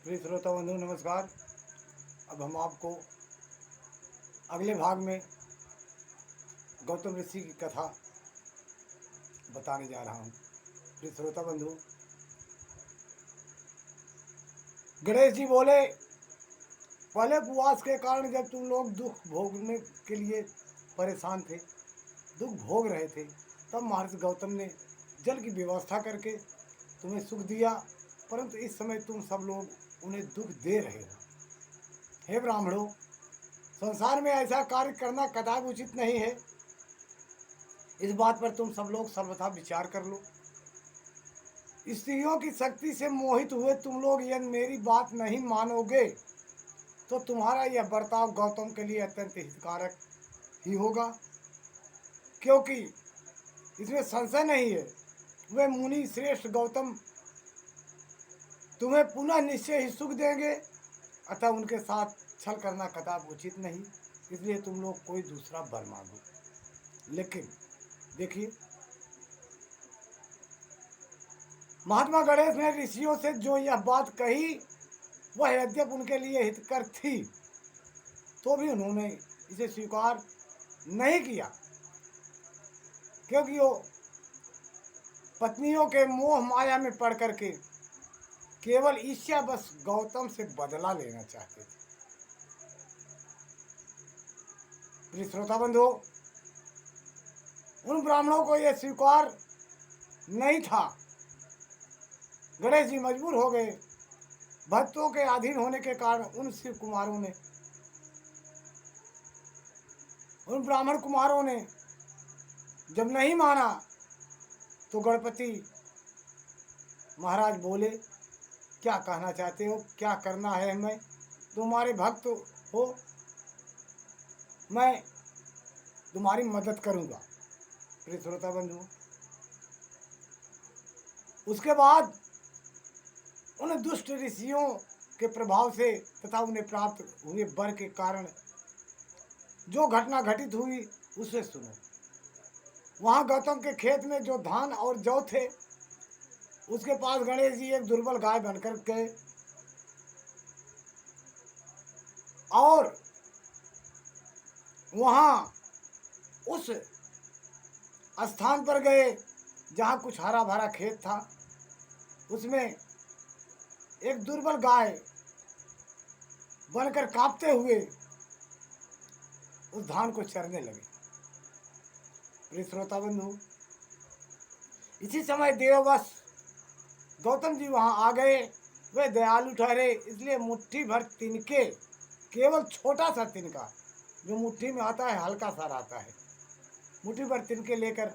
प्रिय श्रोता बंधु नमस्कार। अब हम आपको अगले भाग में गौतम ऋषि की कथा बताने जा रहा हूँ। प्रिय श्रोता बंधु, गणेश जी बोले, पहले उपवास के कारण जब तुम लोग दुख भोगने के लिए परेशान थे, दुख भोग रहे थे, तब महर्षि गौतम ने जल की व्यवस्था करके तुम्हें सुख दिया, परंतु इस समय तुम सब लोग उन्हें दुख दे रहे हो। हे ब्राह्मणों, संसार में ऐसा कार्य करना कदापि उचित नहीं है। इस बात पर तुम सब लोग सर्वथा विचार कर लो। स्त्रियों की शक्ति से मोहित हुए तुम लोग यदि मेरी बात नहीं मानोगे तो तुम्हारा यह बर्ताव गौतम के लिए अत्यंत हितकारक ही होगा, क्योंकि इसमें संशय नहीं है वे मुनि श्रेष्ठ गौतम तुम्हें पुनः निश्चय ही सुख देंगे, अतः उनके साथ छल करना कदापि उचित नहीं। इसलिए तुम लोग कोई दूसरा वर मांगो। लेकिन देखिए, महात्मा गणेश ने ऋषियों से जो यह बात कही वह यद्यप उनके लिए हितकर थी तो भी उन्होंने इसे स्वीकार नहीं किया, क्योंकि वो पत्नियों के मोह माया में पड़ करके केवल ईर्ष्या बस गौतम से बदला लेना चाहते थे। प्रिय श्रोता बंधु, उन ब्राह्मणों को यह स्वीकार नहीं था। गणेश जी मजबूर हो गए। भक्तों के अधीन होने के कारण उन शिव कुमारों ने, उन ब्राह्मण कुमारों ने जब नहीं माना तो गणपति महाराज बोले, क्या कहना चाहते हो, क्या करना है? हमें तुम्हारे भक्त हो, मैं तुम्हारी मदद करूंगा। प्रिय श्रोता बंधु, उसके बाद उन दुष्ट ऋषियों के प्रभाव से तथा उन्हें प्राप्त हुए वर के कारण जो घटना घटित हुई उसे सुनो। वहां गौतम के खेत में जो धान और जौ थे, उसके पास गणेश जी एक दुर्बल गाय बनकर गए और वहां उस स्थान पर गए जहां कुछ हरा भरा खेत था। उसमें एक दुर्बल गाय बनकर कांपते हुए उस धान को चरने लगे। प्रिय श्रोता बंधु, इसी समय देववश गौतम जी वहां आ गए। वे दयालु ठहरे, इसलिए मुट्ठी भर तिनके, केवल छोटा सा तिनका जो मुट्ठी में आता है, हल्का सा रहता है, मुट्ठी भर तिनके लेकर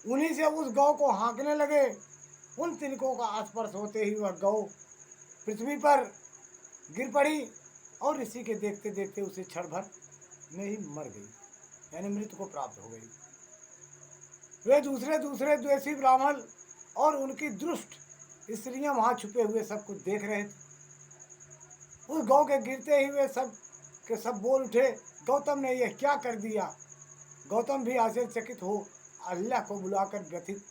उन्हीं से उस गौ को हाँकने लगे। उन तिनकों का स्पर्श होते ही वह गौ पृथ्वी पर गिर पड़ी और ऋषि के देखते देखते उसे क्षण भर में ही मर गई, यानी मृत्यु को प्राप्त हो गई। वे दूसरे दूसरे द्वेषी ब्राह्मण और उनकी दुष्ट स्त्रियां वहां छुपे हुए सब कुछ देख रहे थे। उस गौ के गिरते ही वे सब के सब बोल उठे, गौतम ने यह क्या कर दिया? गौतम भी आश्चर्यचकित हो अल्लाह को बुलाकर व्यथित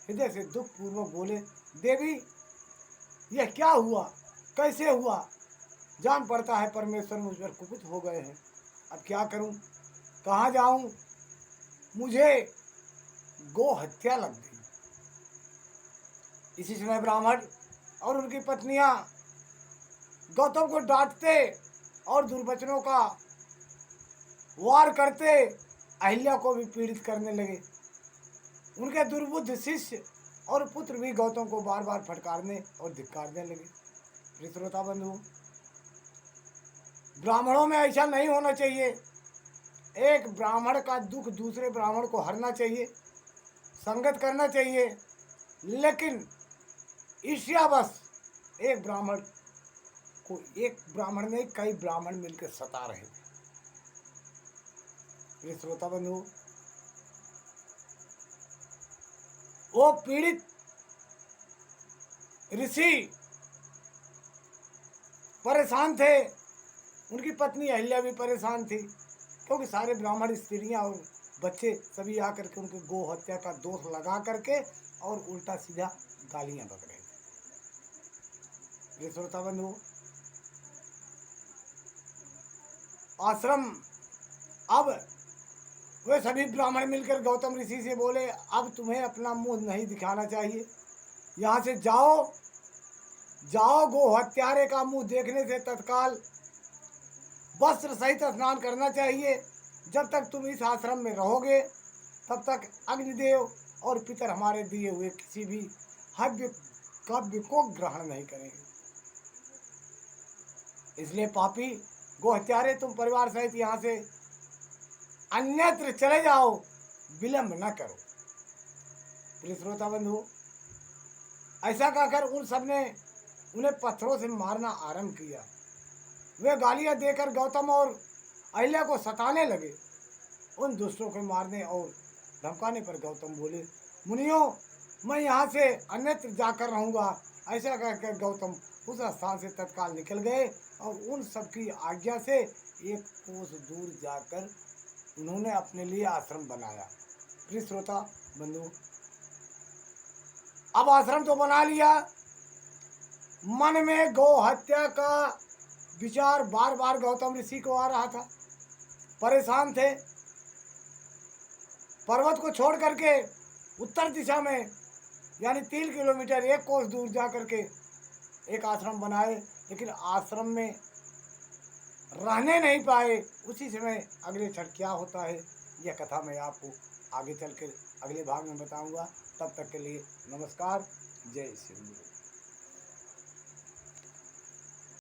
हृदय से दुख पूर्वक बोले, देवी, यह क्या हुआ, कैसे हुआ? जान पड़ता है परमेश्वर मुझ पर कुपित हो गए हैं। अब क्या करूं, कहाँ जाऊं? मुझे गो हत्या लग गई। इसी समय ब्राह्मण और उनकी पत्नियां गौतम को डांटते और दुर्वचनों का वार करते अहिल्या को भी पीड़ित करने लगे। उनके दुर्बुद्ध शिष्य और पुत्र भी गौतम को बार बार फटकारने और धिक्कारने लगे। प्रिय श्रोता बंधु, ब्राह्मणों में ऐसा नहीं होना चाहिए। एक ब्राह्मण का दुख दूसरे ब्राह्मण को हरना चाहिए, संगत करना चाहिए, लेकिन ईर्ष्यावश एक ब्राह्मण को, एक ब्राह्मण नहीं कई ब्राह्मण मिलकर सता रहे थे। प्रिय श्रोता बंधु, वो पीड़ित ऋषि परेशान थे, उनकी पत्नी अहिल्या भी परेशान थी, क्योंकि सारे ब्राह्मण स्त्रियां और बच्चे सभी आकर के उनके गो हत्या का दोष लगा करके और उल्टा सीधा गालियां बक रहे थे। प्रिय श्रोता बंधु, आश्रम, अब वे सभी ब्राह्मण मिलकर गौतम ऋषि से बोले, अब तुम्हें अपना मुंह नहीं दिखाना चाहिए, यहाँ से जाओ, जाओ। गो हत्यारे का मुंह देखने से तत्काल वस्त्र सहित स्नान करना चाहिए। जब तक तुम इस आश्रम में रहोगे तब तक अग्निदेव और पितर हमारे दिए हुए किसी भी हव्य काव्य को ग्रहण नहीं करेंगे। इसलिए पापी गो हत्यारे, तुम परिवार सहित यहाँ से अन्यत्र चले जाओ, विलंब न करो। प्रिय श्रोता बंधु, ऐसा कहकर उन सब ने उन्हें पत्थरों से मारना आरंभ किया। वे गालियां देकर गौतम और अहिल्या को सताने लगे। उन दुष्टों को मारने और धमकाने पर गौतम बोले, मुनियों, मैं यहाँ से अन्यत्र जाकर रहूँगा। ऐसा कहकर गौतम उस स्थान से तत्काल निकल गए और उन सबकी आज्ञा से एक कोस दूर जाकर उन्होंने अपने लिए आश्रम बनाया। प्रिय श्रोता बंधु, अब आश्रम तो बना लिया, मन में गौ हत्या का विचार बार बार गौतम ऋषि को आ रहा था। परेशान थे। पर्वत को छोड़ करके उत्तर दिशा में यानी 3 किलोमीटर 1 कोस दूर जा करके एक आश्रम बनाए, लेकिन आश्रम में रहने नहीं पाए। उसी समय अगले क्षण क्या होता है, यह कथा मैं आपको आगे चल कर अगले भाग में बताऊंगा। तब तक के लिए नमस्कार, जय श्री गुरु।